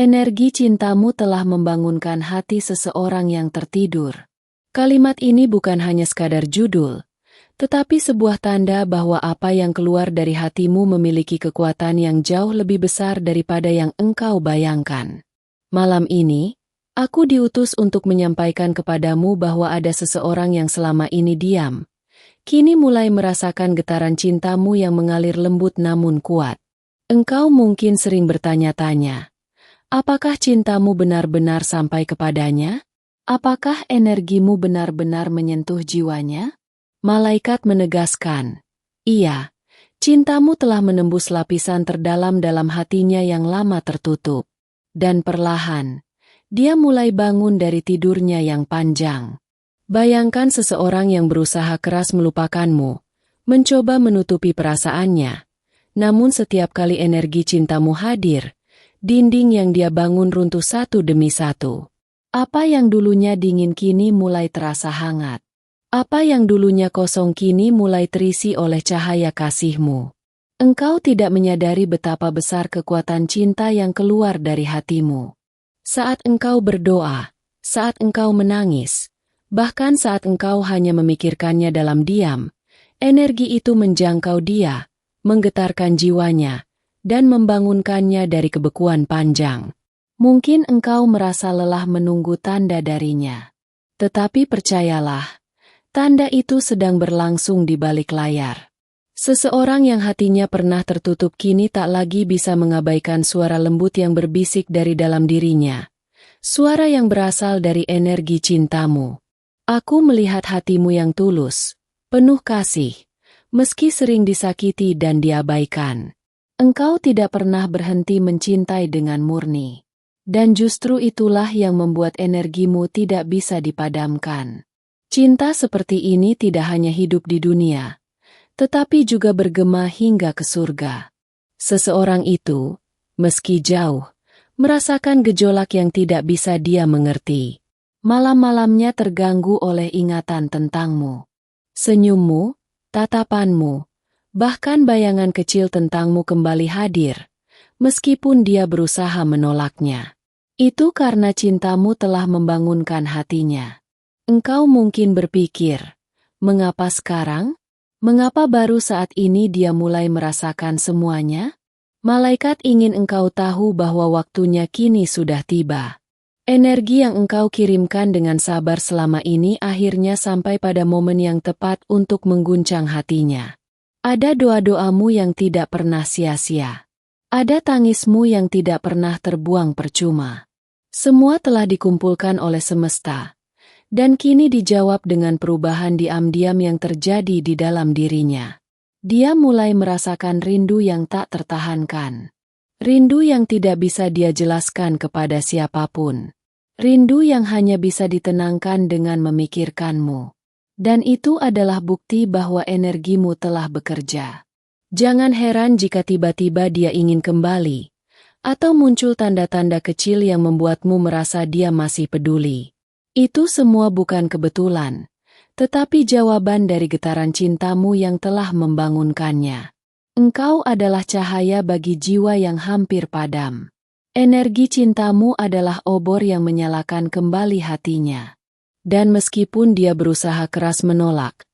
Energi cintamu telah membangunkan hati seseorang yang tertidur. Kalimat ini bukan hanya sekadar judul, tetapi sebuah tanda bahwa apa yang keluar dari hatimu memiliki kekuatan yang jauh lebih besar daripada yang engkau bayangkan. Malam ini, aku diutus untuk menyampaikan kepadamu bahwa ada seseorang yang selama ini diam, kini mulai merasakan getaran cintamu yang mengalir lembut namun kuat. Engkau mungkin sering bertanya-tanya, apakah cintamu benar-benar sampai kepadanya? Apakah energimu benar-benar menyentuh jiwanya? Malaikat menegaskan, iya, cintamu telah menembus lapisan terdalam dalam hatinya yang lama tertutup. Dan perlahan, dia mulai bangun dari tidurnya yang panjang. Bayangkan seseorang yang berusaha keras melupakanmu, mencoba menutupi perasaannya. Namun setiap kali energi cintamu hadir, dinding yang dia bangun runtuh satu demi satu. Apa yang dulunya dingin kini mulai terasa hangat. Apa yang dulunya kosong kini mulai terisi oleh cahaya kasihmu. Engkau tidak menyadari betapa besar kekuatan cinta yang keluar dari hatimu. Saat engkau berdoa, saat engkau menangis, bahkan saat engkau hanya memikirkannya dalam diam, energi itu menjangkau dia, menggetarkan jiwanya, dan membangunkannya dari kebekuan panjang. Mungkin engkau merasa lelah menunggu tanda darinya. Tetapi percayalah, tanda itu sedang berlangsung di balik layar. Seseorang yang hatinya pernah tertutup kini tak lagi bisa mengabaikan suara lembut yang berbisik dari dalam dirinya. Suara yang berasal dari energi cintamu. Aku melihat hatimu yang tulus, penuh kasih, meski sering disakiti dan diabaikan. Engkau tidak pernah berhenti mencintai dengan murni. Dan justru itulah yang membuat energimu tidak bisa dipadamkan. Cinta seperti ini tidak hanya hidup di dunia, tetapi juga bergema hingga ke surga. Seseorang itu, meski jauh, merasakan gejolak yang tidak bisa dia mengerti. Malam-malamnya terganggu oleh ingatan tentangmu. Senyummu, tatapanmu, bahkan bayangan kecil tentangmu kembali hadir, meskipun dia berusaha menolaknya. Itu karena cintamu telah membangunkan hatinya. Engkau mungkin berpikir, mengapa sekarang? Mengapa baru saat ini dia mulai merasakan semuanya? Malaikat ingin engkau tahu bahwa waktunya kini sudah tiba. Energi yang engkau kirimkan dengan sabar selama ini akhirnya sampai pada momen yang tepat untuk mengguncang hatinya. Ada doa-doamu yang tidak pernah sia-sia. Ada tangismu yang tidak pernah terbuang percuma. Semua telah dikumpulkan oleh semesta, dan kini dijawab dengan perubahan diam-diam yang terjadi di dalam dirinya. Dia mulai merasakan rindu yang tak tertahankan. Rindu yang tidak bisa dia jelaskan kepada siapapun. Rindu yang hanya bisa ditenangkan dengan memikirkanmu. Dan itu adalah bukti bahwa energimu telah bekerja. Jangan heran jika tiba-tiba dia ingin kembali, atau muncul tanda-tanda kecil yang membuatmu merasa dia masih peduli. Itu semua bukan kebetulan, tetapi jawaban dari getaran cintamu yang telah membangunkannya. Engkau adalah cahaya bagi jiwa yang hampir padam. Energi cintamu adalah obor yang menyalakan kembali hatinya. Dan meskipun dia berusaha keras menolak,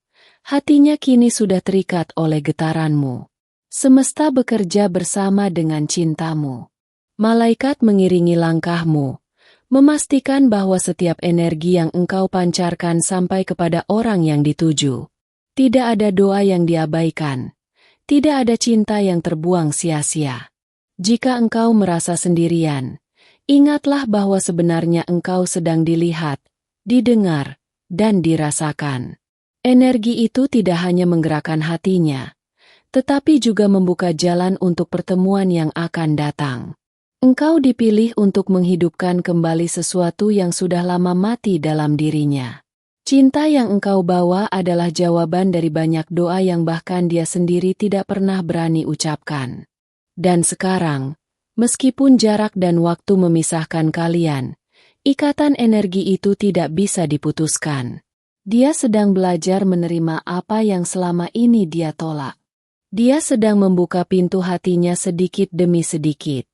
hatinya kini sudah terikat oleh getaranmu. Semesta bekerja bersama dengan cintamu. Malaikat mengiringi langkahmu, memastikan bahwa setiap energi yang engkau pancarkan sampai kepada orang yang dituju. Tidak ada doa yang diabaikan. Tidak ada cinta yang terbuang sia-sia. Jika engkau merasa sendirian, ingatlah bahwa sebenarnya engkau sedang dilihat, didengar, dan dirasakan. Energi itu tidak hanya menggerakkan hatinya, tetapi juga membuka jalan untuk pertemuan yang akan datang. Engkau dipilih untuk menghidupkan kembali sesuatu yang sudah lama mati dalam dirinya. Cinta yang engkau bawa adalah jawaban dari banyak doa yang bahkan dia sendiri tidak pernah berani ucapkan. Dan sekarang, meskipun jarak dan waktu memisahkan kalian, ikatan energi itu tidak bisa diputuskan. Dia sedang belajar menerima apa yang selama ini dia tolak. Dia sedang membuka pintu hatinya sedikit demi sedikit.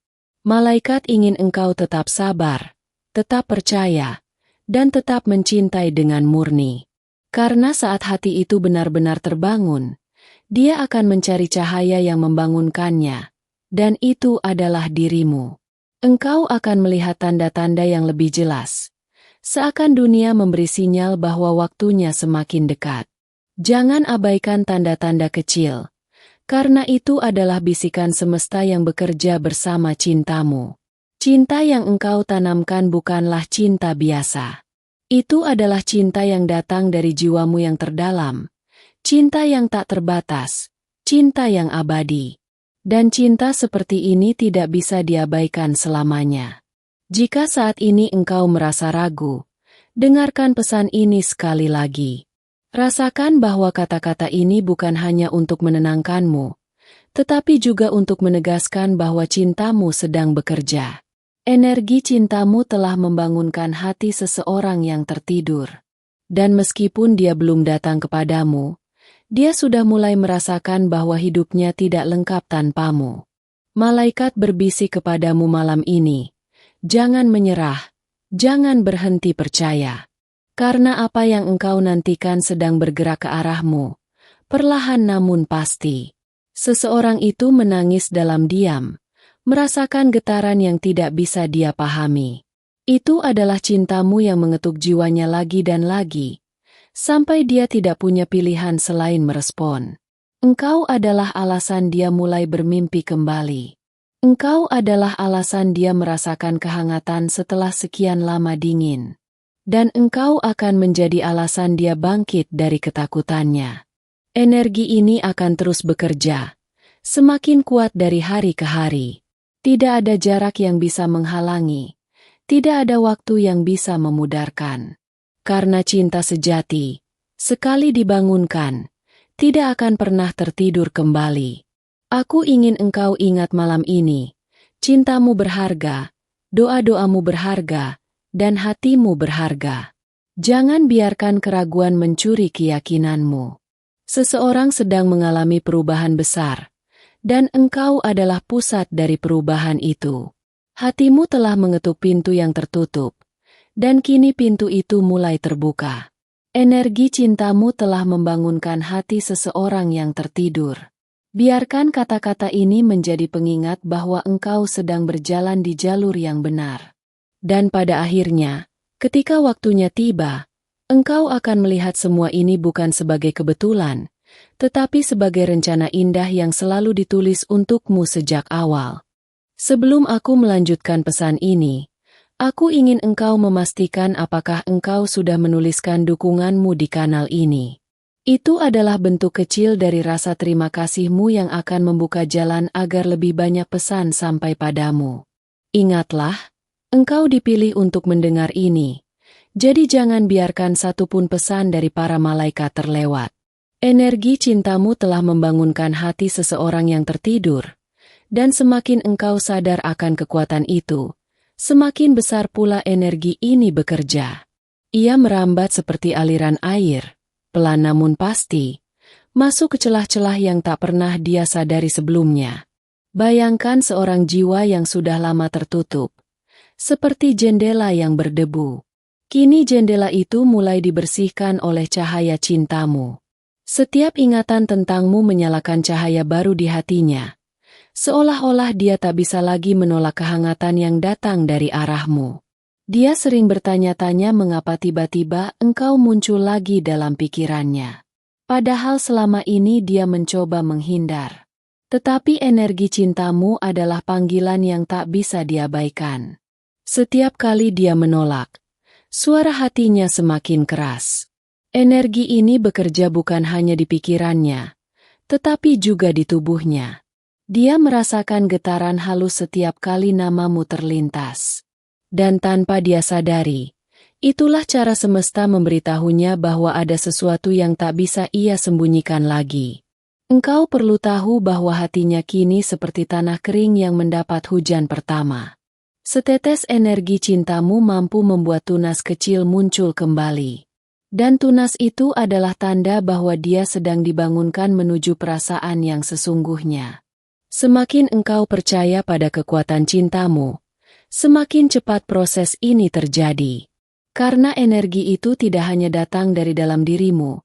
Malaikat ingin engkau tetap sabar, tetap percaya, dan tetap mencintai dengan murni. Karena saat hati itu benar-benar terbangun, dia akan mencari cahaya yang membangunkannya, dan itu adalah dirimu. Engkau akan melihat tanda-tanda yang lebih jelas. Seakan dunia memberi sinyal bahwa waktunya semakin dekat. Jangan abaikan tanda-tanda kecil, karena itu adalah bisikan semesta yang bekerja bersama cintamu. Cinta yang engkau tanamkan bukanlah cinta biasa. Itu adalah cinta yang datang dari jiwamu yang terdalam, cinta yang tak terbatas, cinta yang abadi. Dan cinta seperti ini tidak bisa diabaikan selamanya. Jika saat ini engkau merasa ragu, dengarkan pesan ini sekali lagi. Rasakan bahwa kata-kata ini bukan hanya untuk menenangkanmu, tetapi juga untuk menegaskan bahwa cintamu sedang bekerja. Energi cintamu telah membangunkan hati seseorang yang tertidur. Dan meskipun dia belum datang kepadamu, dia sudah mulai merasakan bahwa hidupnya tidak lengkap tanpamu. Malaikat berbisik kepadamu malam ini, jangan menyerah, jangan berhenti percaya. Karena apa yang engkau nantikan sedang bergerak ke arahmu, perlahan namun pasti. Seseorang itu menangis dalam diam, merasakan getaran yang tidak bisa dia pahami. Itu adalah cintamu yang mengetuk jiwanya lagi dan lagi, sampai dia tidak punya pilihan selain merespon. Engkau adalah alasan dia mulai bermimpi kembali. Engkau adalah alasan dia merasakan kehangatan setelah sekian lama dingin. Dan engkau akan menjadi alasan dia bangkit dari ketakutannya. Energi ini akan terus bekerja, semakin kuat dari hari ke hari. Tidak ada jarak yang bisa menghalangi, tidak ada waktu yang bisa memudarkan. Karena cinta sejati, sekali dibangunkan, tidak akan pernah tertidur kembali. Aku ingin engkau ingat malam ini, cintamu berharga, doa-doamu berharga, dan hatimu berharga. Jangan biarkan keraguan mencuri keyakinanmu. Seseorang sedang mengalami perubahan besar, dan engkau adalah pusat dari perubahan itu. Hatimu telah mengetuk pintu yang tertutup, dan kini pintu itu mulai terbuka. Energi cintamu telah membangunkan hati seseorang yang tertidur. Biarkan kata-kata ini menjadi pengingat bahwa engkau sedang berjalan di jalur yang benar. Dan pada akhirnya, ketika waktunya tiba, engkau akan melihat semua ini bukan sebagai kebetulan, tetapi sebagai rencana indah yang selalu ditulis untukmu sejak awal. Sebelum aku melanjutkan pesan ini, aku ingin engkau memastikan apakah engkau sudah menuliskan dukunganmu di kanal ini. Itu adalah bentuk kecil dari rasa terima kasihmu yang akan membuka jalan agar lebih banyak pesan sampai padamu. Ingatlah, engkau dipilih untuk mendengar ini, jadi jangan biarkan satupun pesan dari para malaikat terlewat. Energi cintamu telah membangunkan hati seseorang yang tertidur, dan semakin engkau sadar akan kekuatan itu, semakin besar pula energi ini bekerja. Ia merambat seperti aliran air, pelan namun pasti, masuk ke celah-celah yang tak pernah dia sadari sebelumnya. Bayangkan seorang jiwa yang sudah lama tertutup, seperti jendela yang berdebu. Kini jendela itu mulai dibersihkan oleh cahaya cintamu. Setiap ingatan tentangmu menyalakan cahaya baru di hatinya. Seolah-olah dia tak bisa lagi menolak kehangatan yang datang dari arahmu. Dia sering bertanya-tanya mengapa tiba-tiba engkau muncul lagi dalam pikirannya. Padahal selama ini dia mencoba menghindar. Tetapi energi cintamu adalah panggilan yang tak bisa diabaikan. Setiap kali dia menolak, suara hatinya semakin keras. Energi ini bekerja bukan hanya di pikirannya, tetapi juga di tubuhnya. Dia merasakan getaran halus setiap kali namamu terlintas. Dan tanpa dia sadari, itulah cara semesta memberitahunya bahwa ada sesuatu yang tak bisa ia sembunyikan lagi. Engkau perlu tahu bahwa hatinya kini seperti tanah kering yang mendapat hujan pertama. Setetes energi cintamu mampu membuat tunas kecil muncul kembali. Dan tunas itu adalah tanda bahwa dia sedang dibangunkan menuju perasaan yang sesungguhnya. Semakin engkau percaya pada kekuatan cintamu, semakin cepat proses ini terjadi. Karena energi itu tidak hanya datang dari dalam dirimu,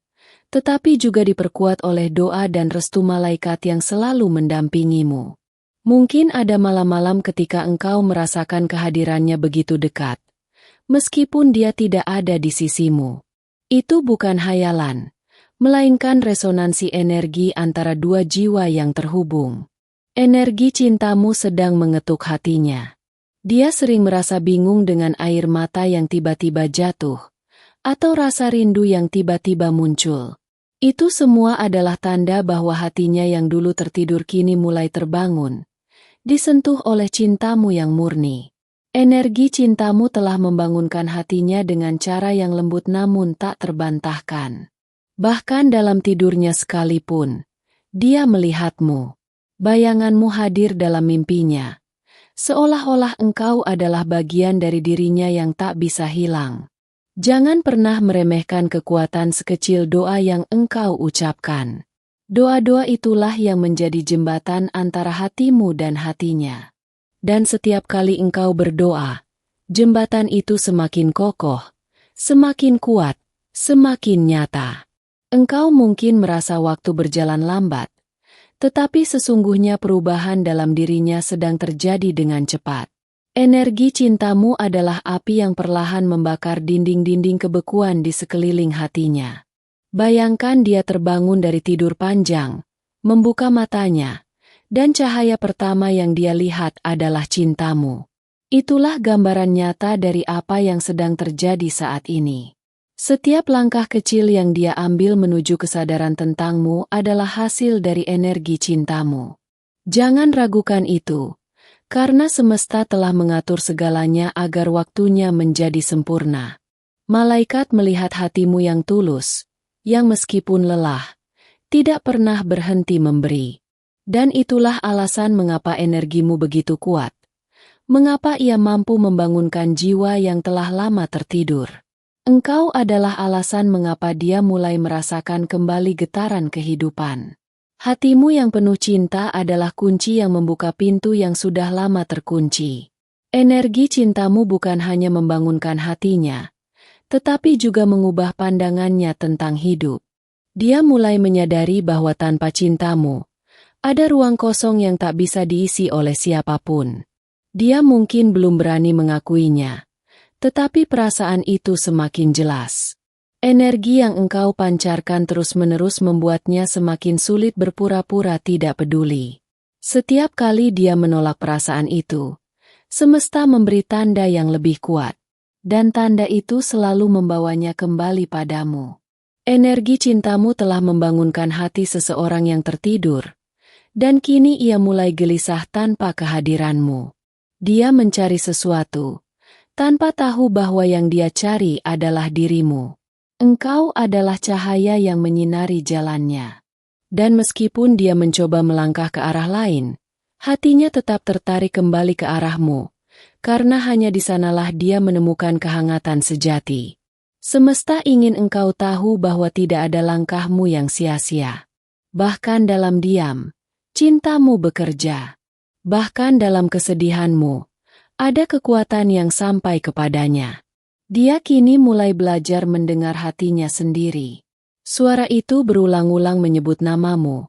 tetapi juga diperkuat oleh doa dan restu malaikat yang selalu mendampingimu. Mungkin ada malam-malam ketika engkau merasakan kehadirannya begitu dekat, meskipun dia tidak ada di sisimu. Itu bukan hayalan, melainkan resonansi energi antara dua jiwa yang terhubung. Energi cintamu sedang mengetuk hatinya. Dia sering merasa bingung dengan air mata yang tiba-tiba jatuh, atau rasa rindu yang tiba-tiba muncul. Itu semua adalah tanda bahwa hatinya yang dulu tertidur kini mulai terbangun, disentuh oleh cintamu yang murni. Energi cintamu telah membangunkan hatinya dengan cara yang lembut namun tak terbantahkan. Bahkan dalam tidurnya sekalipun, dia melihatmu. Bayanganmu hadir dalam mimpinya, seolah-olah engkau adalah bagian dari dirinya yang tak bisa hilang. Jangan pernah meremehkan kekuatan sekecil doa yang engkau ucapkan. Doa-doa itulah yang menjadi jembatan antara hatimu dan hatinya. Dan setiap kali engkau berdoa, jembatan itu semakin kokoh, semakin kuat, semakin nyata. Engkau mungkin merasa waktu berjalan lambat, tetapi sesungguhnya perubahan dalam dirinya sedang terjadi dengan cepat. Energi cintamu adalah api yang perlahan membakar dinding-dinding kebekuan di sekeliling hatinya. Bayangkan dia terbangun dari tidur panjang, membuka matanya, dan cahaya pertama yang dia lihat adalah cintamu. Itulah gambaran nyata dari apa yang sedang terjadi saat ini. Setiap langkah kecil yang dia ambil menuju kesadaran tentangmu adalah hasil dari energi cintamu. Jangan ragukan itu, karena semesta telah mengatur segalanya agar waktunya menjadi sempurna. Malaikat melihat hatimu yang tulus, yang meskipun lelah, tidak pernah berhenti memberi. Dan itulah alasan mengapa energimu begitu kuat. Mengapa ia mampu membangunkan jiwa yang telah lama tertidur. Engkau adalah alasan mengapa dia mulai merasakan kembali getaran kehidupan. Hatimu yang penuh cinta adalah kunci yang membuka pintu yang sudah lama terkunci. Energi cintamu bukan hanya membangunkan hatinya, tetapi juga mengubah pandangannya tentang hidup. Dia mulai menyadari bahwa tanpa cintamu, ada ruang kosong yang tak bisa diisi oleh siapapun. Dia mungkin belum berani mengakuinya, tetapi perasaan itu semakin jelas. Energi yang engkau pancarkan terus-menerus membuatnya semakin sulit berpura-pura tidak peduli. Setiap kali dia menolak perasaan itu, semesta memberi tanda yang lebih kuat. Dan tanda itu selalu membawanya kembali padamu. Energi cintamu telah membangunkan hati seseorang yang tertidur, dan kini ia mulai gelisah tanpa kehadiranmu. Dia mencari sesuatu, tanpa tahu bahwa yang dia cari adalah dirimu. Engkau adalah cahaya yang menyinari jalannya. Dan meskipun dia mencoba melangkah ke arah lain, hatinya tetap tertarik kembali ke arahmu. Karena hanya di sanalah dia menemukan kehangatan sejati. Semesta ingin engkau tahu bahwa tidak ada langkahmu yang sia-sia. Bahkan dalam diam, cintamu bekerja. Bahkan dalam kesedihanmu, ada kekuatan yang sampai kepadanya. Dia kini mulai belajar mendengar hatinya sendiri. Suara itu berulang-ulang menyebut namamu,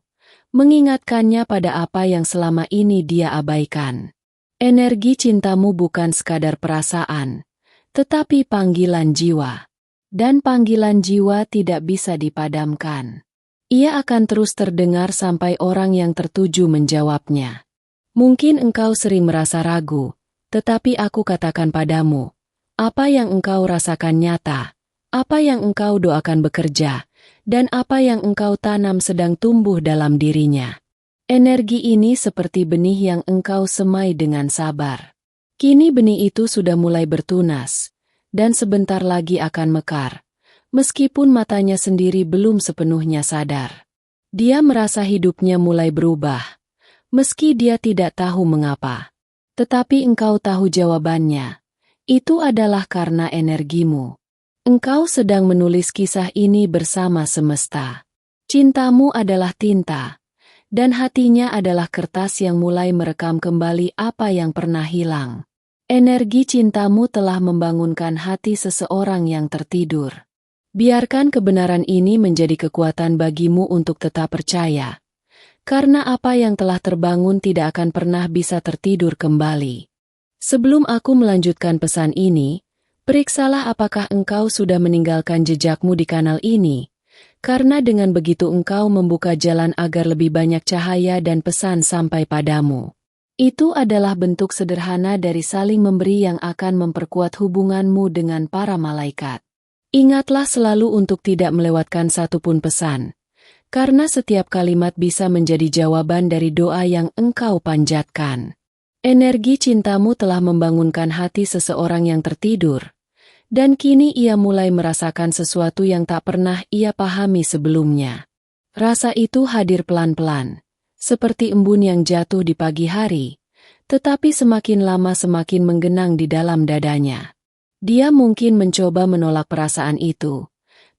mengingatkannya pada apa yang selama ini dia abaikan. Energi cintamu bukan sekadar perasaan, tetapi panggilan jiwa. Dan panggilan jiwa tidak bisa dipadamkan. Ia akan terus terdengar sampai orang yang tertuju menjawabnya. Mungkin engkau sering merasa ragu, tetapi aku katakan padamu, apa yang engkau rasakan nyata, apa yang engkau doakan bekerja, dan apa yang engkau tanam sedang tumbuh dalam dirinya. Energi ini seperti benih yang engkau semai dengan sabar. Kini benih itu sudah mulai bertunas, dan sebentar lagi akan mekar, meskipun matanya sendiri belum sepenuhnya sadar. Dia merasa hidupnya mulai berubah, meski dia tidak tahu mengapa. Tetapi engkau tahu jawabannya. Itu adalah karena energimu. Engkau sedang menulis kisah ini bersama semesta. Cintamu adalah tinta, Dan hatinya adalah kertas yang mulai merekam kembali apa yang pernah hilang. Energi cintamu telah membangunkan hati seseorang yang tertidur. Biarkan kebenaran ini menjadi kekuatan bagimu untuk tetap percaya. Karena apa yang telah terbangun tidak akan pernah bisa tertidur kembali. Sebelum aku melanjutkan pesan ini, periksalah apakah engkau sudah meninggalkan jejakmu di kanal ini. Karena dengan begitu engkau membuka jalan agar lebih banyak cahaya dan pesan sampai padamu. Itu adalah bentuk sederhana dari saling memberi yang akan memperkuat hubunganmu dengan para malaikat. Ingatlah selalu untuk tidak melewatkan satupun pesan. Karena setiap kalimat bisa menjadi jawaban dari doa yang engkau panjatkan. Energi cintamu telah membangunkan hati seseorang yang tertidur. Dan kini ia mulai merasakan sesuatu yang tak pernah ia pahami sebelumnya. Rasa itu hadir pelan-pelan, seperti embun yang jatuh di pagi hari, tetapi semakin lama semakin menggenang di dalam dadanya. Dia mungkin mencoba menolak perasaan itu,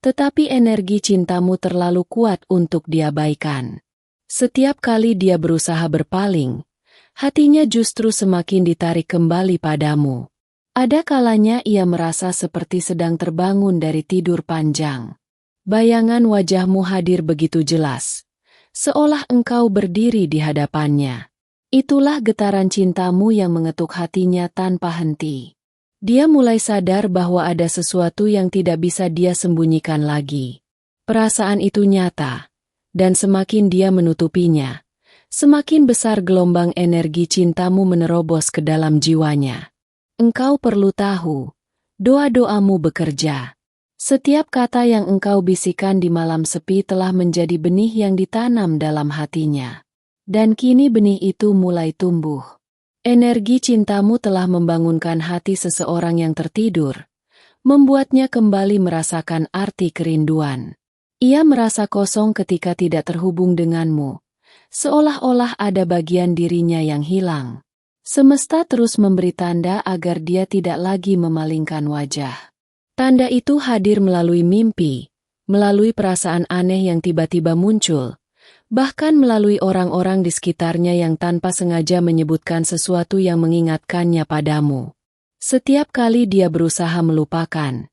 tetapi energi cintamu terlalu kuat untuk diabaikan. Setiap kali dia berusaha berpaling, hatinya justru semakin ditarik kembali padamu. Ada kalanya ia merasa seperti sedang terbangun dari tidur panjang. Bayangan wajahmu hadir begitu jelas, seolah engkau berdiri di hadapannya. Itulah getaran cintamu yang mengetuk hatinya tanpa henti. Dia mulai sadar bahwa ada sesuatu yang tidak bisa dia sembunyikan lagi. Perasaan itu nyata, dan semakin dia menutupinya, semakin besar gelombang energi cintamu menerobos ke dalam jiwanya. Engkau perlu tahu, doa-doamu bekerja. Setiap kata yang engkau bisikan di malam sepi telah menjadi benih yang ditanam dalam hatinya. Dan kini benih itu mulai tumbuh. Energi cintamu telah membangunkan hati seseorang yang tertidur, membuatnya kembali merasakan arti kerinduan. Ia merasa kosong ketika tidak terhubung denganmu, seolah-olah ada bagian dirinya yang hilang. Semesta terus memberi tanda agar dia tidak lagi memalingkan wajah. Tanda itu hadir melalui mimpi, melalui perasaan aneh yang tiba-tiba muncul, bahkan melalui orang-orang di sekitarnya yang tanpa sengaja menyebutkan sesuatu yang mengingatkannya padamu. Setiap kali dia berusaha melupakan,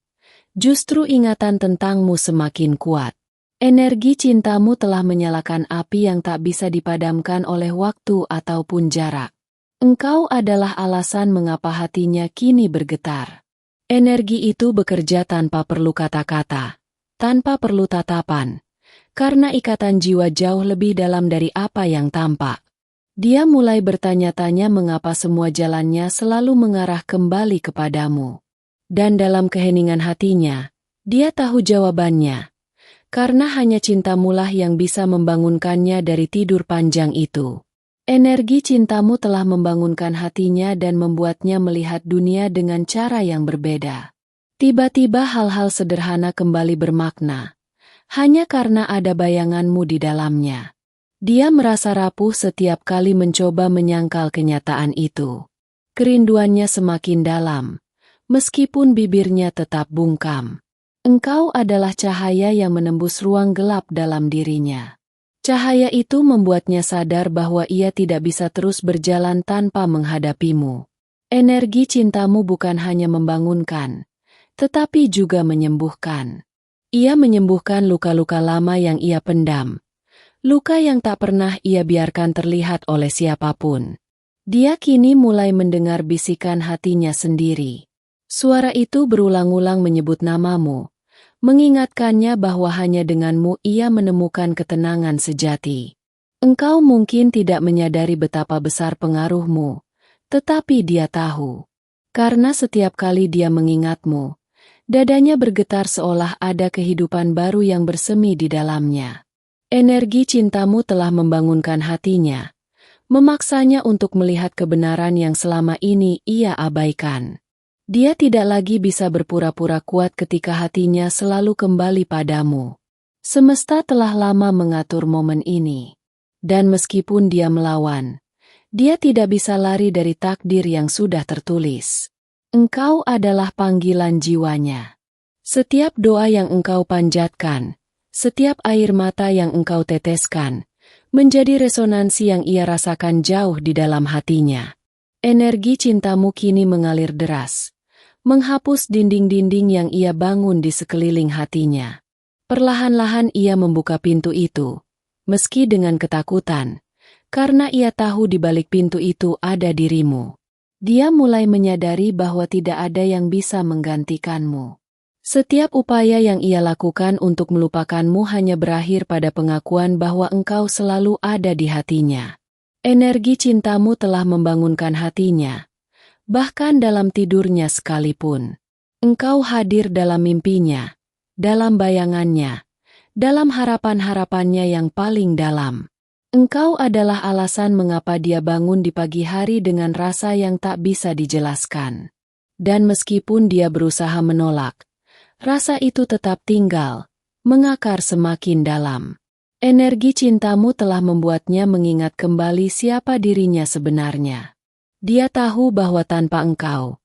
justru ingatan tentangmu semakin kuat. Energi cintamu telah menyalakan api yang tak bisa dipadamkan oleh waktu ataupun jarak. Engkau adalah alasan mengapa hatinya kini bergetar. Energi itu bekerja tanpa perlu kata-kata, tanpa perlu tatapan, karena ikatan jiwa jauh lebih dalam dari apa yang tampak. Dia mulai bertanya-tanya mengapa semua jalannya selalu mengarah kembali kepadamu. Dan dalam keheningan hatinya, dia tahu jawabannya, karena hanya cintamulah yang bisa membangunkannya dari tidur panjang itu. Energi cintamu telah membangunkan hatinya dan membuatnya melihat dunia dengan cara yang berbeda. Tiba-tiba hal-hal sederhana kembali bermakna, hanya karena ada bayanganmu di dalamnya. Dia merasa rapuh setiap kali mencoba menyangkal kenyataan itu. Kerinduannya semakin dalam, meskipun bibirnya tetap bungkam. Engkau adalah cahaya yang menembus ruang gelap dalam dirinya. Cahaya itu membuatnya sadar bahwa ia tidak bisa terus berjalan tanpa menghadapimu. Energi cintamu bukan hanya membangunkan, tetapi juga menyembuhkan. Ia menyembuhkan luka-luka lama yang ia pendam. Luka yang tak pernah ia biarkan terlihat oleh siapapun. Dia kini mulai mendengar bisikan hatinya sendiri. Suara itu berulang-ulang menyebut namamu, mengingatkannya bahwa hanya denganmu ia menemukan ketenangan sejati. Engkau mungkin tidak menyadari betapa besar pengaruhmu, tetapi dia tahu. Karena setiap kali dia mengingatmu, dadanya bergetar seolah ada kehidupan baru yang bersemi di dalamnya. Energi cintamu telah membangunkan hatinya, memaksanya untuk melihat kebenaran yang selama ini ia abaikan. Dia tidak lagi bisa berpura-pura kuat ketika hatinya selalu kembali padamu. Semesta telah lama mengatur momen ini. Dan meskipun dia melawan, dia tidak bisa lari dari takdir yang sudah tertulis. Engkau adalah panggilan jiwanya. Setiap doa yang engkau panjatkan, setiap air mata yang engkau teteskan, menjadi resonansi yang ia rasakan jauh di dalam hatinya. Energi cintamu kini mengalir deras, menghapus dinding-dinding yang ia bangun di sekeliling hatinya. Perlahan-lahan ia membuka pintu itu, meski dengan ketakutan, karena ia tahu di balik pintu itu ada dirimu. Dia mulai menyadari bahwa tidak ada yang bisa menggantikanmu. Setiap upaya yang ia lakukan untuk melupakanmu hanya berakhir pada pengakuan bahwa engkau selalu ada di hatinya. Energi cintamu telah membangunkan hatinya, bahkan dalam tidurnya sekalipun. Engkau hadir dalam mimpinya, dalam bayangannya, dalam harapan-harapannya yang paling dalam. Engkau adalah alasan mengapa dia bangun di pagi hari dengan rasa yang tak bisa dijelaskan. Dan meskipun dia berusaha menolak, rasa itu tetap tinggal, mengakar semakin dalam. Energi cintamu telah membuatnya mengingat kembali siapa dirinya sebenarnya. Dia tahu bahwa tanpa engkau,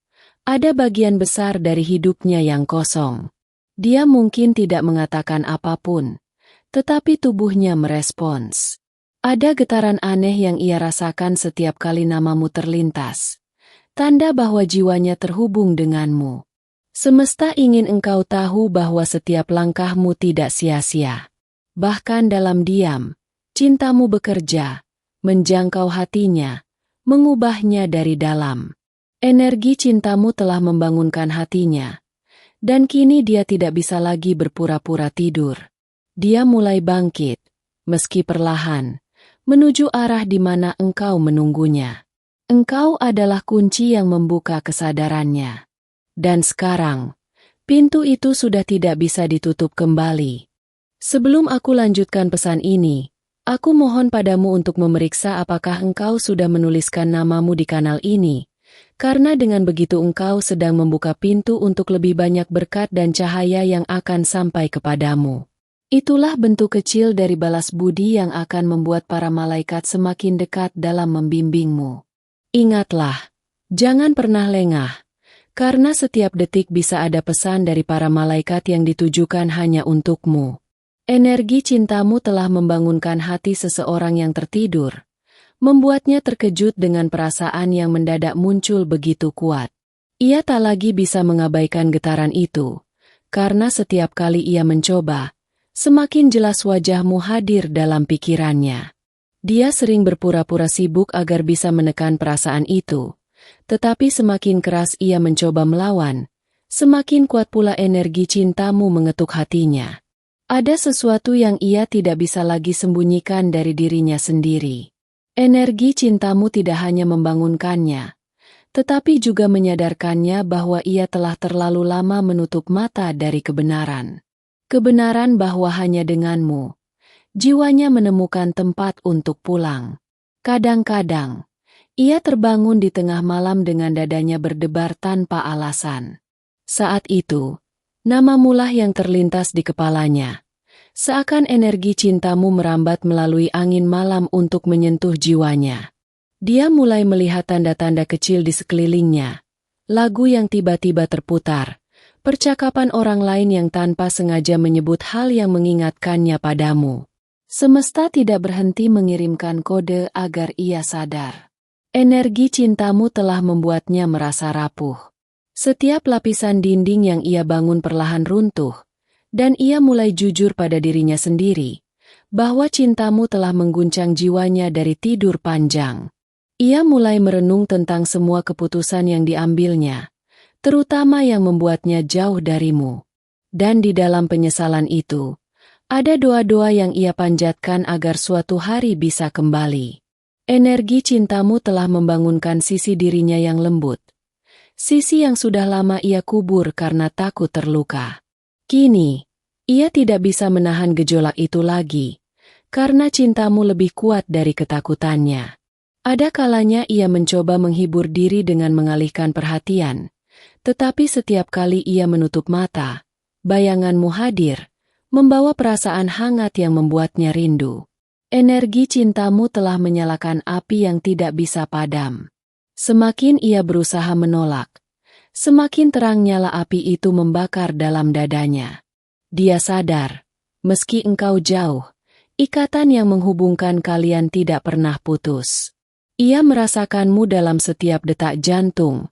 ada bagian besar dari hidupnya yang kosong. Dia mungkin tidak mengatakan apapun, tetapi tubuhnya merespons. Ada getaran aneh yang ia rasakan setiap kali namamu terlintas. Tanda bahwa jiwanya terhubung denganmu. Semesta ingin engkau tahu bahwa setiap langkahmu tidak sia-sia. Bahkan dalam diam, cintamu bekerja, menjangkau hatinya, mengubahnya dari dalam. Energi cintamu telah membangunkan hatinya. Dan kini dia tidak bisa lagi berpura-pura tidur. Dia mulai bangkit, meski perlahan, menuju arah di mana engkau menunggunya. Engkau adalah kunci yang membuka kesadarannya. Dan sekarang, pintu itu sudah tidak bisa ditutup kembali. Sebelum aku lanjutkan pesan ini, aku mohon padamu untuk memeriksa apakah engkau sudah menuliskan namamu di kanal ini, karena dengan begitu engkau sedang membuka pintu untuk lebih banyak berkat dan cahaya yang akan sampai kepadamu. Itulah bentuk kecil dari balas budi yang akan membuat para malaikat semakin dekat dalam membimbingmu. Ingatlah, jangan pernah lengah, karena setiap detik bisa ada pesan dari para malaikat yang ditujukan hanya untukmu. Energi cintamu telah membangunkan hati seseorang yang tertidur, membuatnya terkejut dengan perasaan yang mendadak muncul begitu kuat. Ia tak lagi bisa mengabaikan getaran itu, karena setiap kali ia mencoba, semakin jelas wajahmu hadir dalam pikirannya. Dia sering berpura-pura sibuk agar bisa menekan perasaan itu, tetapi semakin keras ia mencoba melawan, semakin kuat pula energi cintamu mengetuk hatinya. Ada sesuatu yang ia tidak bisa lagi sembunyikan dari dirinya sendiri. Energi cintamu tidak hanya membangunkannya, tetapi juga menyadarkannya bahwa ia telah terlalu lama menutup mata dari kebenaran. Kebenaran bahwa hanya denganmu, jiwanya menemukan tempat untuk pulang. Kadang-kadang, ia terbangun di tengah malam dengan dadanya berdebar tanpa alasan. Saat itu, namamulah yang terlintas di kepalanya. Seakan energi cintamu merambat melalui angin malam untuk menyentuh jiwanya. Dia mulai melihat tanda-tanda kecil di sekelilingnya. Lagu yang tiba-tiba terputar. Percakapan orang lain yang tanpa sengaja menyebut hal yang mengingatkannya padamu. Semesta tidak berhenti mengirimkan kode agar ia sadar. Energi cintamu telah membuatnya merasa rapuh. Setiap lapisan dinding yang ia bangun perlahan runtuh, dan ia mulai jujur pada dirinya sendiri, bahwa cintamu telah mengguncang jiwanya dari tidur panjang. Ia mulai merenung tentang semua keputusan yang diambilnya, terutama yang membuatnya jauh darimu. Dan di dalam penyesalan itu, ada doa-doa yang ia panjatkan agar suatu hari bisa kembali. Energi cintamu telah membangunkan sisi dirinya yang lembut. Sisi yang sudah lama ia kubur karena takut terluka. Kini, ia tidak bisa menahan gejolak itu lagi, karena cintamu lebih kuat dari ketakutannya. Ada kalanya ia mencoba menghibur diri dengan mengalihkan perhatian, tetapi setiap kali ia menutup mata, bayanganmu hadir, membawa perasaan hangat yang membuatnya rindu. Energi cintamu telah menyalakan api yang tidak bisa padam. Semakin ia berusaha menolak, semakin terang nyala api itu membakar dalam dadanya. Dia sadar, meski engkau jauh, Ikatan yang menghubungkan kalian tidak pernah putus. Ia merasakanmu dalam setiap detak jantung,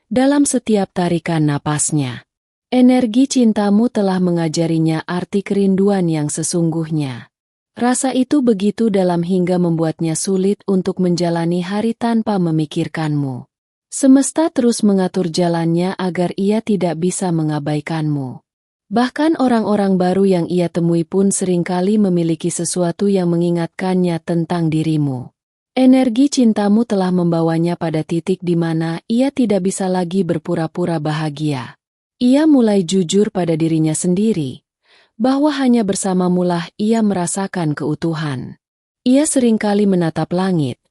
dalam setiap tarikan napasnya. Energi cintamu telah mengajarinya arti kerinduan yang sesungguhnya. Rasa itu begitu dalam hingga membuatnya sulit untuk menjalani hari tanpa memikirkanmu. Semesta terus mengatur jalannya agar ia tidak bisa mengabaikanmu. Bahkan orang-orang baru yang ia temui pun seringkali memiliki sesuatu yang mengingatkannya tentang dirimu. Energi cintamu telah membawanya pada titik di mana ia tidak bisa lagi berpura-pura bahagia. Ia mulai jujur pada dirinya sendiri, bahwa hanya bersamamulah ia merasakan keutuhan. Ia seringkali menatap langit,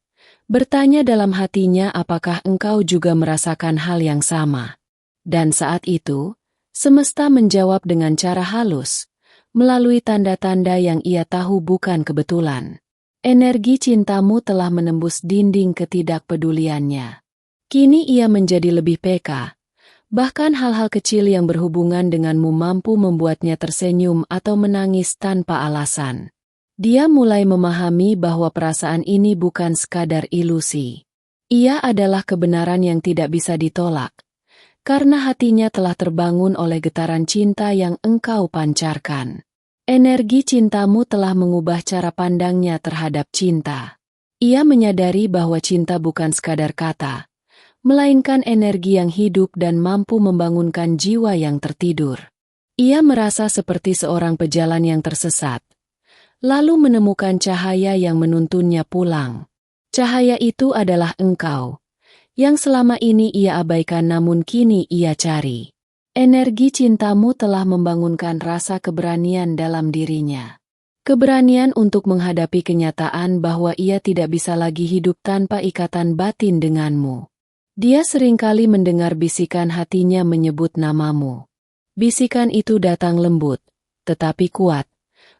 bertanya dalam hatinya apakah engkau juga merasakan hal yang sama. Dan saat itu, semesta menjawab dengan cara halus, melalui tanda-tanda yang ia tahu bukan kebetulan. Energi cintamu telah menembus dinding ketidakpeduliannya. Kini ia menjadi lebih peka, bahkan hal-hal kecil yang berhubungan denganmu mampu membuatnya tersenyum atau menangis tanpa alasan. Dia mulai memahami bahwa perasaan ini bukan sekadar ilusi. Ia adalah kebenaran yang tidak bisa ditolak, karena hatinya telah terbangun oleh getaran cinta yang engkau pancarkan. Energi cintamu telah mengubah cara pandangnya terhadap cinta. Ia menyadari bahwa cinta bukan sekadar kata, melainkan energi yang hidup dan mampu membangunkan jiwa yang tertidur. Ia merasa seperti seorang pejalan yang tersesat, lalu menemukan cahaya yang menuntunnya pulang. Cahaya itu adalah engkau, yang selama ini ia abaikan namun kini ia cari. Energi cintamu telah membangunkan rasa keberanian dalam dirinya. Keberanian untuk menghadapi kenyataan bahwa ia tidak bisa lagi hidup tanpa ikatan batin denganmu. Dia seringkali mendengar bisikan hatinya menyebut namamu. Bisikan itu datang lembut, tetapi kuat,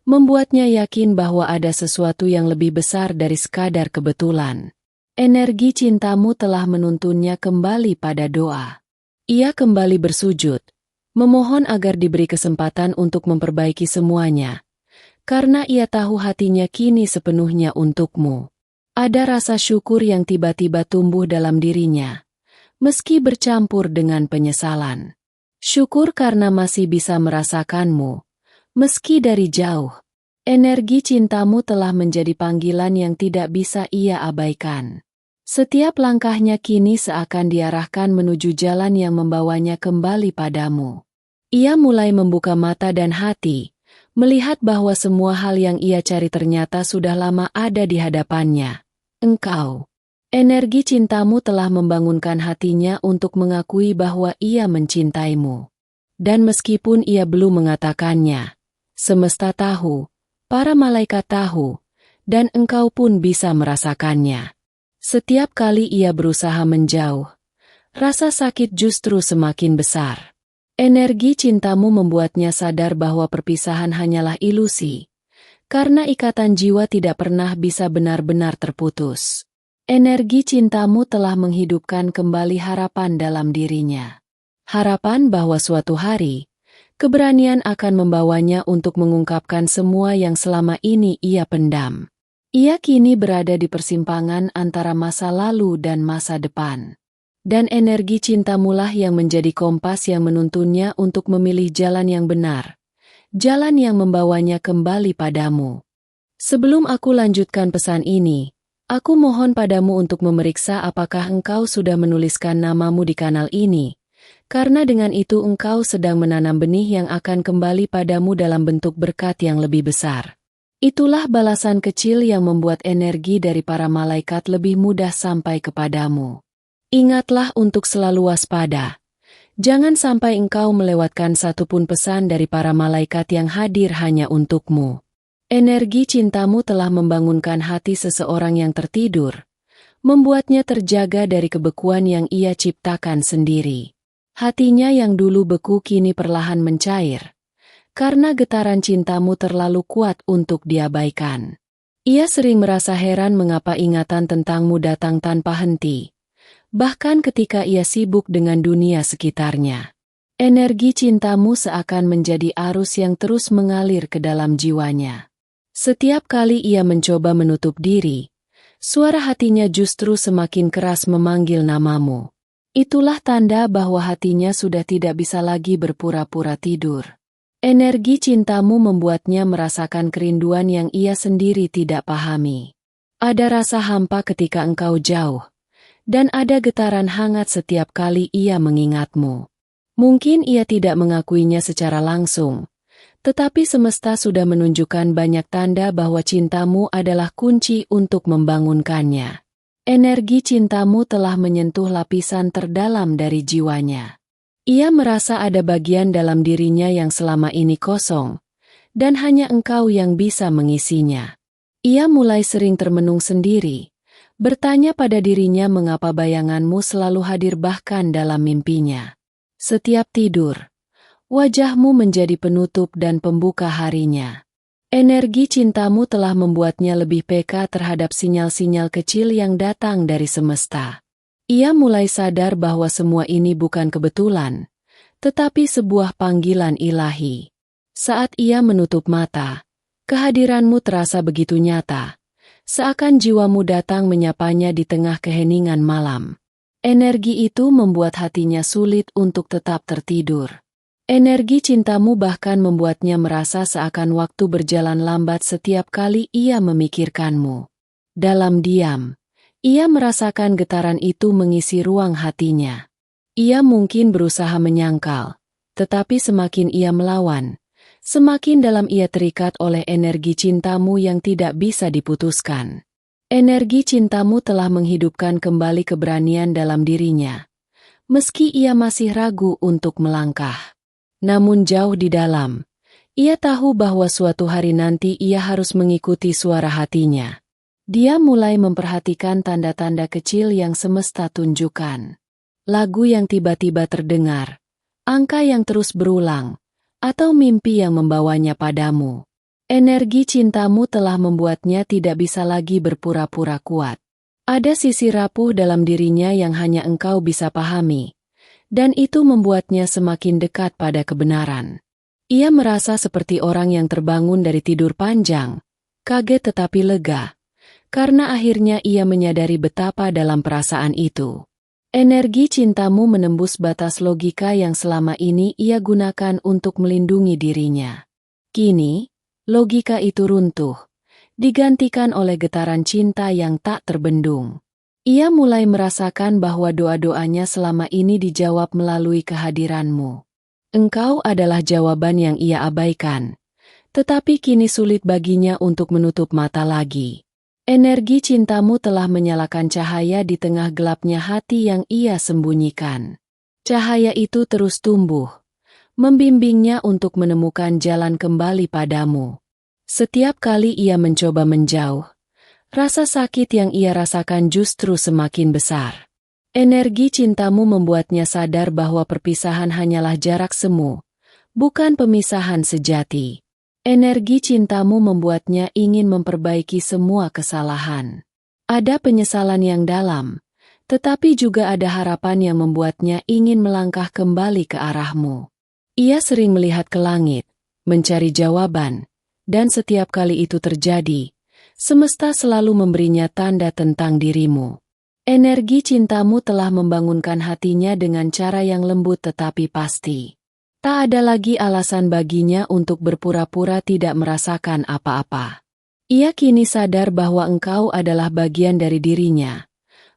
membuatnya yakin bahwa ada sesuatu yang lebih besar dari sekadar kebetulan. Energi cintamu telah menuntunnya kembali pada doa. Ia kembali bersujud, memohon agar diberi kesempatan untuk memperbaiki semuanya, karena ia tahu hatinya kini sepenuhnya untukmu. Ada rasa syukur yang tiba-tiba tumbuh dalam dirinya, meski bercampur dengan penyesalan. Syukur karena masih bisa merasakanmu, meski dari jauh. Energi cintamu telah menjadi panggilan yang tidak bisa ia abaikan. Setiap langkahnya kini seakan diarahkan menuju jalan yang membawanya kembali padamu. Ia mulai membuka mata dan hati, melihat bahwa semua hal yang ia cari ternyata sudah lama ada di hadapannya. Engkau. Energi cintamu telah membangunkan hatinya untuk mengakui bahwa ia mencintaimu. Dan meskipun ia belum mengatakannya, semesta tahu, para malaikat tahu, dan engkau pun bisa merasakannya. Setiap kali ia berusaha menjauh, rasa sakit justru semakin besar. Energi cintamu membuatnya sadar bahwa perpisahan hanyalah ilusi, karena ikatan jiwa tidak pernah bisa benar-benar terputus. Energi cintamu telah menghidupkan kembali harapan dalam dirinya. Harapan bahwa suatu hari, keberanian akan membawanya untuk mengungkapkan semua yang selama ini ia pendam. Ia kini berada di persimpangan antara masa lalu dan masa depan. Dan energi cintamulah yang menjadi kompas yang menuntunnya untuk memilih jalan yang benar. Jalan yang membawanya kembali padamu. Sebelum aku lanjutkan pesan ini, aku mohon padamu untuk memeriksa apakah engkau sudah menuliskan namamu di kanal ini. Karena dengan itu engkau sedang menanam benih yang akan kembali padamu dalam bentuk berkat yang lebih besar. Itulah balasan kecil yang membuat energi dari para malaikat lebih mudah sampai kepadamu. Ingatlah untuk selalu waspada. Jangan sampai engkau melewatkan satupun pesan dari para malaikat yang hadir hanya untukmu. Energi cintamu telah membangunkan hati seseorang yang tertidur, membuatnya terjaga dari kebekuan yang ia ciptakan sendiri. Hatinya yang dulu beku kini perlahan mencair, karena getaran cintamu terlalu kuat untuk diabaikan. Ia sering merasa heran mengapa ingatan tentangmu datang tanpa henti, bahkan ketika ia sibuk dengan dunia sekitarnya. Energi cintamu seakan menjadi arus yang terus mengalir ke dalam jiwanya. Setiap kali ia mencoba menutup diri, suara hatinya justru semakin keras memanggil namamu. Itulah tanda bahwa hatinya sudah tidak bisa lagi berpura-pura tidur. Energi cintamu membuatnya merasakan kerinduan yang ia sendiri tidak pahami. Ada rasa hampa ketika engkau jauh, dan ada getaran hangat setiap kali ia mengingatmu. Mungkin ia tidak mengakuinya secara langsung, tetapi semesta sudah menunjukkan banyak tanda bahwa cintamu adalah kunci untuk membangunkannya. Energi cintamu telah menyentuh lapisan terdalam dari jiwanya. Ia merasa ada bagian dalam dirinya yang selama ini kosong, dan hanya engkau yang bisa mengisinya. Ia mulai sering termenung sendiri, bertanya pada dirinya mengapa bayanganmu selalu hadir bahkan dalam mimpinya. Setiap tidur, wajahmu menjadi penutup dan pembuka harinya. Energi cintamu telah membuatnya lebih peka terhadap sinyal-sinyal kecil yang datang dari semesta. Ia mulai sadar bahwa semua ini bukan kebetulan, tetapi sebuah panggilan ilahi. Saat ia menutup mata, kehadiranmu terasa begitu nyata, seakan jiwamu datang menyapanya di tengah keheningan malam. Energi itu membuat hatinya sulit untuk tetap tertidur. Energi cintamu bahkan membuatnya merasa seakan waktu berjalan lambat setiap kali ia memikirkanmu. Dalam diam, ia merasakan getaran itu mengisi ruang hatinya. Ia mungkin berusaha menyangkal, tetapi semakin ia melawan, semakin dalam ia terikat oleh energi cintamu yang tidak bisa diputuskan. Energi cintamu telah menghidupkan kembali keberanian dalam dirinya, meski ia masih ragu untuk melangkah. Namun jauh di dalam, ia tahu bahwa suatu hari nanti ia harus mengikuti suara hatinya. Dia mulai memperhatikan tanda-tanda kecil yang semesta tunjukkan. Lagu yang tiba-tiba terdengar, angka yang terus berulang, atau mimpi yang membawanya padamu. Energi cintamu telah membuatnya tidak bisa lagi berpura-pura kuat. Ada sisi rapuh dalam dirinya yang hanya engkau bisa pahami, dan itu membuatnya semakin dekat pada kebenaran. Ia merasa seperti orang yang terbangun dari tidur panjang, kaget tetapi lega, karena akhirnya ia menyadari betapa dalam perasaan itu. Energi cintamu menembus batas logika yang selama ini ia gunakan untuk melindungi dirinya. Kini, logika itu runtuh, digantikan oleh getaran cinta yang tak terbendung. Ia mulai merasakan bahwa doa-doanya selama ini dijawab melalui kehadiranmu. Engkau adalah jawaban yang ia abaikan, tetapi kini sulit baginya untuk menutup mata lagi. Energi cintamu telah menyalakan cahaya di tengah gelapnya hati yang ia sembunyikan. Cahaya itu terus tumbuh, membimbingnya untuk menemukan jalan kembali padamu. Setiap kali ia mencoba menjauh, rasa sakit yang ia rasakan justru semakin besar. Energi cintamu membuatnya sadar bahwa perpisahan hanyalah jarak semu, bukan pemisahan sejati. Energi cintamu membuatnya ingin memperbaiki semua kesalahan. Ada penyesalan yang dalam, tetapi juga ada harapan yang membuatnya ingin melangkah kembali ke arahmu. Ia sering melihat ke langit, mencari jawaban, dan setiap kali itu terjadi, semesta selalu memberinya tanda tentang dirimu. Energi cintamu telah membangunkan hatinya dengan cara yang lembut tetapi pasti. Tak ada lagi alasan baginya untuk berpura-pura tidak merasakan apa-apa. Ia kini sadar bahwa engkau adalah bagian dari dirinya,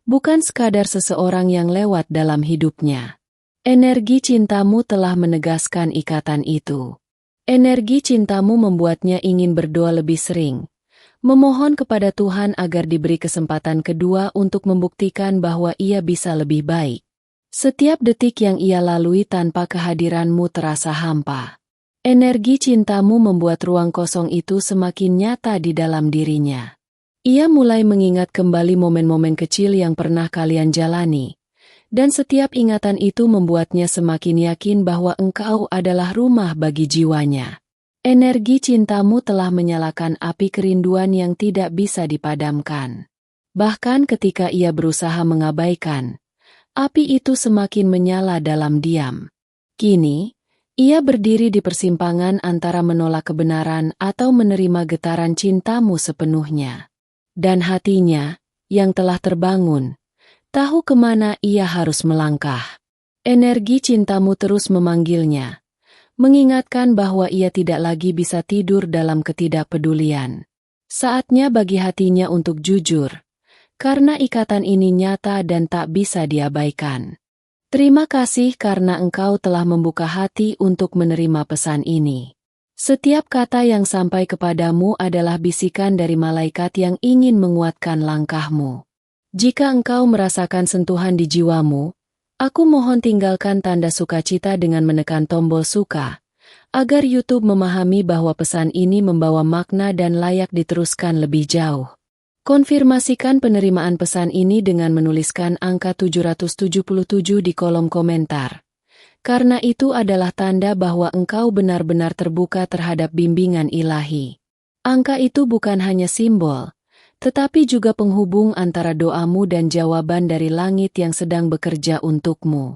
bukan sekadar seseorang yang lewat dalam hidupnya. Energi cintamu telah menegaskan ikatan itu. Energi cintamu membuatnya ingin berdoa lebih sering, memohon kepada Tuhan agar diberi kesempatan kedua untuk membuktikan bahwa ia bisa lebih baik. Setiap detik yang ia lalui tanpa kehadiranmu terasa hampa. Energi cintamu membuat ruang kosong itu semakin nyata di dalam dirinya. Ia mulai mengingat kembali momen-momen kecil yang pernah kalian jalani, dan setiap ingatan itu membuatnya semakin yakin bahwa engkau adalah rumah bagi jiwanya. Energi cintamu telah menyalakan api kerinduan yang tidak bisa dipadamkan. Bahkan ketika ia berusaha mengabaikan, api itu semakin menyala dalam diam. Kini, Ia berdiri di persimpangan antara menolak kebenaran atau menerima getaran cintamu sepenuhnya. Dan hatinya, yang telah terbangun, tahu kemana ia harus melangkah. Energi cintamu terus memanggilnya, mengingatkan bahwa ia tidak lagi bisa tidur dalam ketidakpedulian. Saatnya bagi hatinya untuk jujur, karena ikatan ini nyata dan tak bisa diabaikan. Terima kasih karena engkau telah membuka hati untuk menerima pesan ini. Setiap kata yang sampai kepadamu adalah bisikan dari malaikat yang ingin menguatkan langkahmu. Jika engkau merasakan sentuhan di jiwamu, aku mohon tinggalkan tanda sukacita dengan menekan tombol suka, agar YouTube memahami bahwa pesan ini membawa makna dan layak diteruskan lebih jauh. Konfirmasikan penerimaan pesan ini dengan menuliskan angka 777 di kolom komentar. Karena itu adalah tanda bahwa engkau benar-benar terbuka terhadap bimbingan ilahi. Angka itu bukan hanya simbol, tetapi juga penghubung antara doamu dan jawaban dari langit yang sedang bekerja untukmu.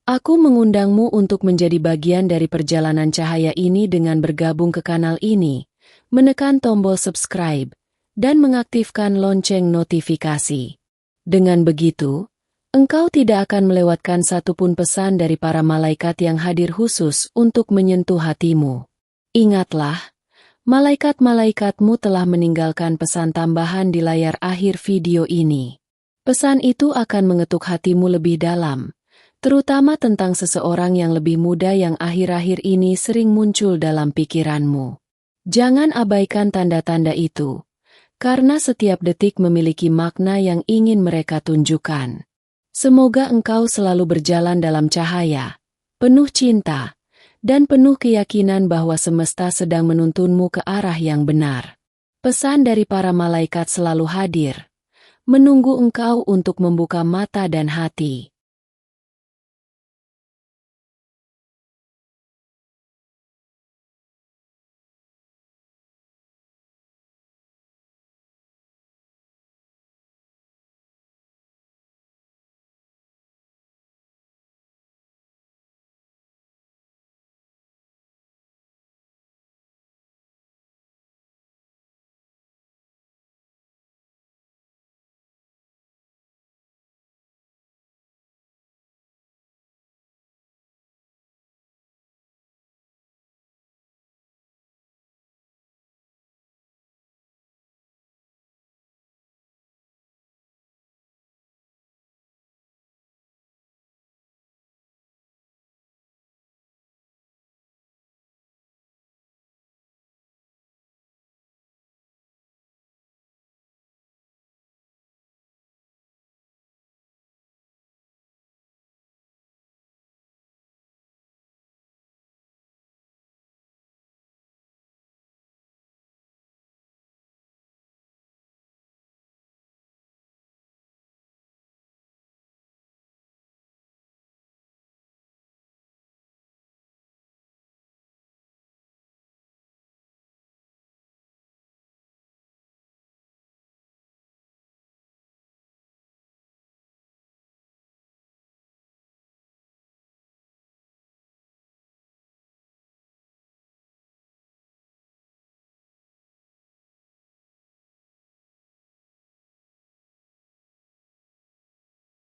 Aku mengundangmu untuk menjadi bagian dari perjalanan cahaya ini dengan bergabung ke kanal ini, menekan tombol subscribe, dan mengaktifkan lonceng notifikasi. Dengan begitu, engkau tidak akan melewatkan satupun pesan dari para malaikat yang hadir khusus untuk menyentuh hatimu. Ingatlah, malaikat-malaikatmu telah meninggalkan pesan tambahan di layar akhir video ini. Pesan itu akan mengetuk hatimu lebih dalam, terutama tentang seseorang yang lebih muda yang akhir-akhir ini sering muncul dalam pikiranmu. Jangan abaikan tanda-tanda itu, karena setiap detik memiliki makna yang ingin mereka tunjukkan. Semoga engkau selalu berjalan dalam cahaya, penuh cinta, dan penuh keyakinan bahwa semesta sedang menuntunmu ke arah yang benar. Pesan dari para malaikat selalu hadir, menunggu engkau untuk membuka mata dan hati.